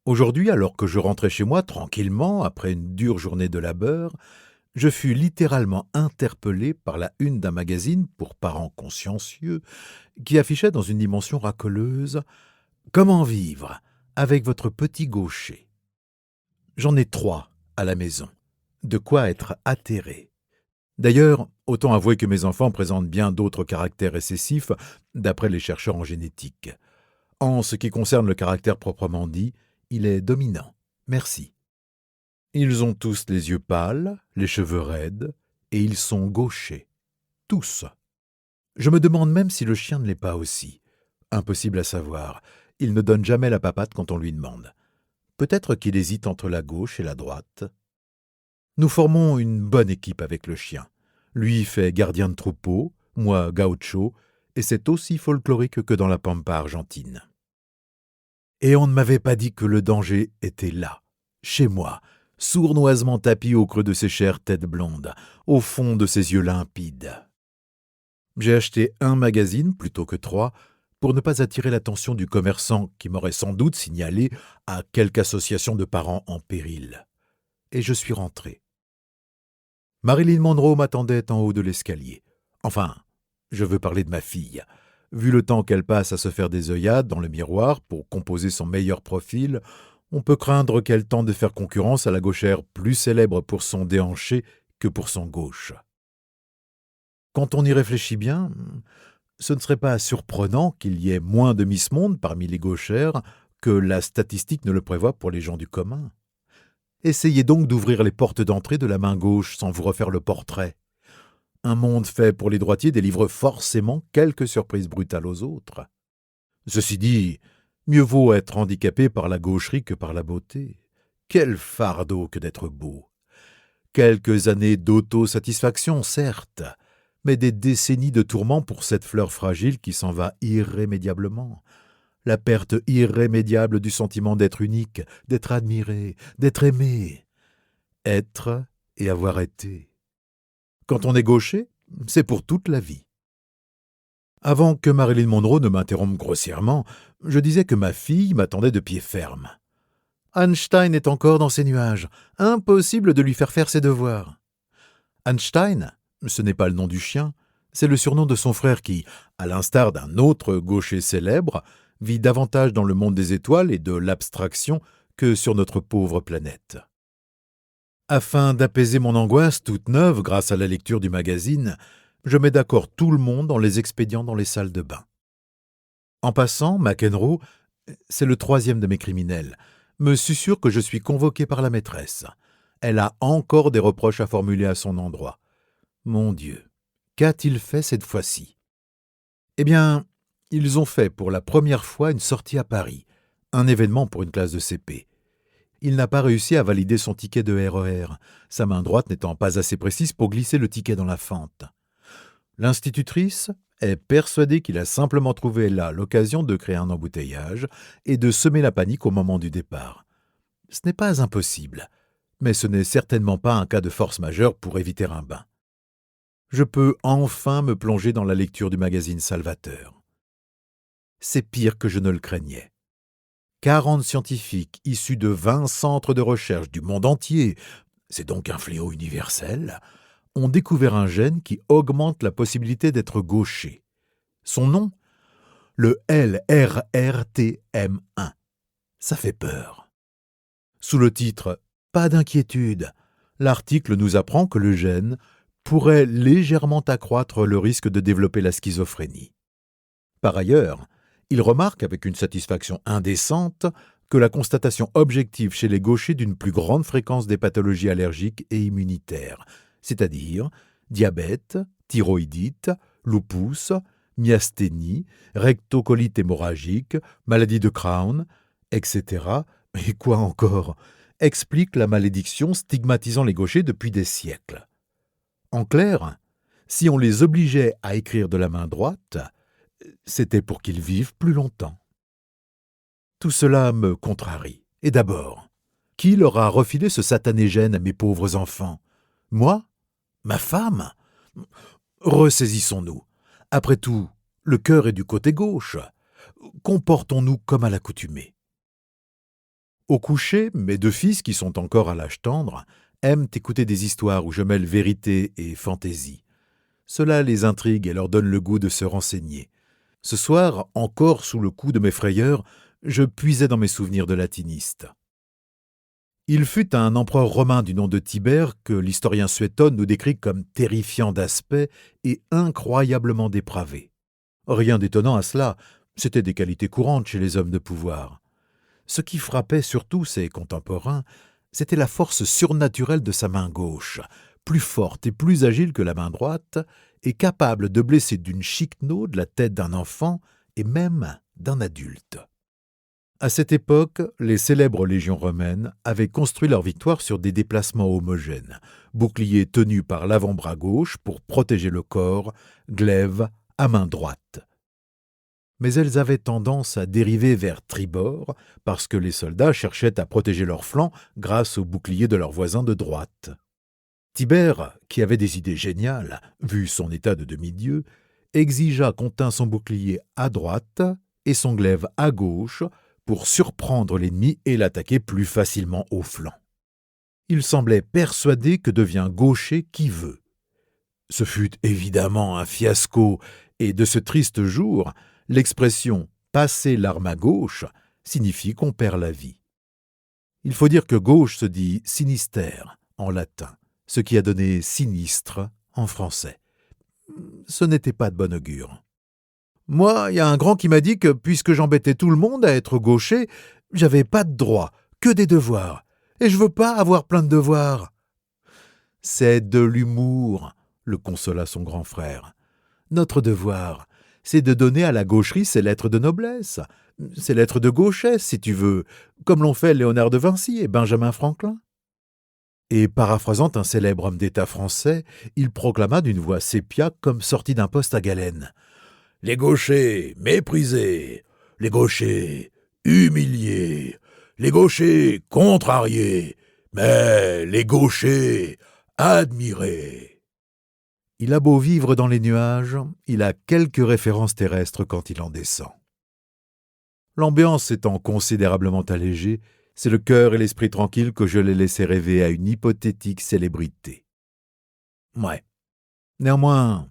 Aujourd'hui, alors que je rentrais chez moi tranquillement après une dure journée de labeur, je fus littéralement interpellé par la une d'un magazine pour parents consciencieux qui affichait dans une dimension racoleuse «Comment vivre avec votre petit gaucher». J'en ai 3 à la maison. De quoi être atterré. D'ailleurs, autant avouer que mes enfants présentent bien d'autres caractères récessifs, d'après les chercheurs en génétique. En ce qui concerne le caractère proprement dit, il est dominant. Merci. Ils ont tous les yeux pâles, les cheveux raides, et ils sont gauchers. Tous. Je me demande même si le chien ne l'est pas aussi. Impossible à savoir. Il ne donne jamais la papate quand on lui demande. Peut-être qu'il hésite entre la gauche et la droite. Nous formons une bonne équipe avec le chien. Lui fait gardien de troupeau, moi gaucho, et c'est aussi folklorique que dans la pampa argentine. Et on ne m'avait pas dit que le danger était là, chez moi, sournoisement tapi au creux de ses chères têtes blondes, au fond de ses yeux limpides. J'ai acheté un magazine plutôt que 3 pour ne pas attirer l'attention du commerçant qui m'aurait sans doute signalé à quelque association de parents en péril. Et je suis rentré. Marilyn Monroe m'attendait en haut de l'escalier. Enfin, je veux parler de ma fille. Vu le temps qu'elle passe à se faire des œillades dans le miroir pour composer son meilleur profil, on peut craindre qu'elle tente de faire concurrence à la gauchère plus célèbre pour son déhanché que pour son gauche. Quand on y réfléchit bien, ce ne serait pas surprenant qu'il y ait moins de Miss Monde parmi les gauchères que la statistique ne le prévoit pour les gens du commun. Essayez donc d'ouvrir les portes d'entrée de la main gauche sans vous refaire le portrait. Un monde fait pour les droitiers délivre forcément quelques surprises brutales aux autres. Ceci dit, mieux vaut être handicapé par la gaucherie que par la beauté. Quel fardeau que d'être beau! Quelques années d'autosatisfaction, certes, mais des décennies de tourments pour cette fleur fragile qui s'en va irrémédiablement. La perte irrémédiable du sentiment d'être unique, d'être admiré, d'être aimé. Être et avoir été. Quand on est gaucher, c'est pour toute la vie. Avant que Marilyn Monroe ne m'interrompe grossièrement, je disais que ma fille m'attendait de pied ferme. Einstein est encore dans ses nuages. Impossible de lui faire faire ses devoirs. Einstein, ce n'est pas le nom du chien, c'est le surnom de son frère qui, à l'instar d'un autre gaucher célèbre, vit davantage dans le monde des étoiles et de l'abstraction que sur notre pauvre planète. Afin d'apaiser mon angoisse toute neuve grâce à la lecture du magazine, je mets d'accord tout le monde en les expédiant dans les salles de bain. En passant, McEnroe, c'est le 3e de mes criminels, me susurre que je suis convoqué par la maîtresse. Elle a encore des reproches à formuler à son endroit. Mon Dieu, qu'a-t-il fait cette fois-ci? Eh bien, ils ont fait pour la première fois une sortie à Paris, un événement pour une classe de CP. Il n'a pas réussi à valider son ticket de RER, sa main droite n'étant pas assez précise pour glisser le ticket dans la fente. L'institutrice est persuadée qu'il a simplement trouvé là l'occasion de créer un embouteillage et de semer la panique au moment du départ. Ce n'est pas impossible, mais ce n'est certainement pas un cas de force majeure pour éviter un bain. Je peux enfin me plonger dans la lecture du magazine Salvateur. C'est pire que je ne le craignais. 40 scientifiques issus de 20 centres de recherche du monde entier, c'est donc un fléau universel, ont découvert un gène qui augmente la possibilité d'être gaucher. Son nom? Le LRRTM1. Ça fait peur. Sous le titre « Pas d'inquiétude », l'article nous apprend que le gène pourrait légèrement accroître le risque de développer la schizophrénie. Par ailleurs, il remarque avec une satisfaction indécente que la constatation objective chez les gauchers d'une plus grande fréquence des pathologies allergiques et immunitaires, c'est-à-dire diabète, thyroïdite, lupus, myasthénie, rectocolite hémorragique, maladie de Crohn, etc., et quoi encore, explique la malédiction stigmatisant les gauchers depuis des siècles. En clair, si on les obligeait à écrire de la main droite, c'était pour qu'ils vivent plus longtemps. Tout cela me contrarie. Et d'abord, qui leur a refilé ce satané gène à mes pauvres enfants? Moi? Ma femme? Ressaisissons-nous. Après tout, le cœur est du côté gauche. Comportons-nous comme à l'accoutumée. Au coucher, mes deux fils, qui sont encore à l'âge tendre, aiment écouter des histoires où je mêle vérité et fantaisie. Cela les intrigue et leur donne le goût de se renseigner. Ce soir, encore sous le coup de mes frayeurs, je puisais dans mes souvenirs de latiniste. Il fut un empereur romain du nom de Tibère que l'historien Suétone nous décrit comme terrifiant d'aspect et incroyablement dépravé. Rien d'étonnant à cela, c'étaient des qualités courantes chez les hommes de pouvoir. Ce qui frappait surtout ses contemporains, c'était la force surnaturelle de sa main gauche, plus forte et plus agile que la main droite, et capable de blesser d'une chiquenaude la tête d'un enfant et même d'un adulte. À cette époque, les célèbres légions romaines avaient construit leur victoire sur des déplacements homogènes, boucliers tenus par l'avant-bras gauche pour protéger le corps, glaive à main droite. Mais elles avaient tendance à dériver vers tribord parce que les soldats cherchaient à protéger leurs flancs grâce aux boucliers de leurs voisins de droite. Tibère, qui avait des idées géniales, vu son état de demi-dieu, exigea qu'on tînt son bouclier à droite et son glaive à gauche pour surprendre l'ennemi et l'attaquer plus facilement au flanc. Il semblait persuadé que devient gaucher qui veut. Ce fut évidemment un fiasco, et de ce triste jour, l'expression « passer l'arme à gauche » signifie qu'on perd la vie. Il faut dire que gauche se dit « sinister » en latin, ce qui a donné « sinistre » en français. Ce n'était pas de bon augure. Moi, il y a un grand qui m'a dit que, puisque j'embêtais tout le monde à être gaucher, j'avais pas de droits, que des devoirs. Et je veux pas avoir plein de devoirs. C'est de l'humour, le consola son grand frère. Notre devoir, c'est de donner à la gaucherie ses lettres de noblesse, ses lettres de gauchesse, si tu veux, comme l'ont fait Léonard de Vinci et Benjamin Franklin. Et paraphrasant un célèbre homme d'État français, il proclama d'une voix sépia comme sorti d'un poste à galène. Les gauchers méprisés, les gauchers humiliés, les gauchers contrariés, mais les gauchers admirés. Il a beau vivre dans les nuages, il a quelques références terrestres quand il en descend. L'ambiance étant considérablement allégée, c'est le cœur et l'esprit tranquille que je l'ai laissé rêver à une hypothétique célébrité. Ouais. Néanmoins,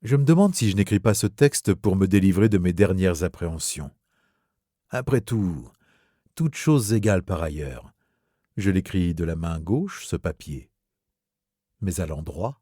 je me demande si je n'écris pas ce texte pour me délivrer de mes dernières appréhensions. Après tout, toutes choses égales par ailleurs, je l'écris de la main gauche, ce papier. Mais à l'endroit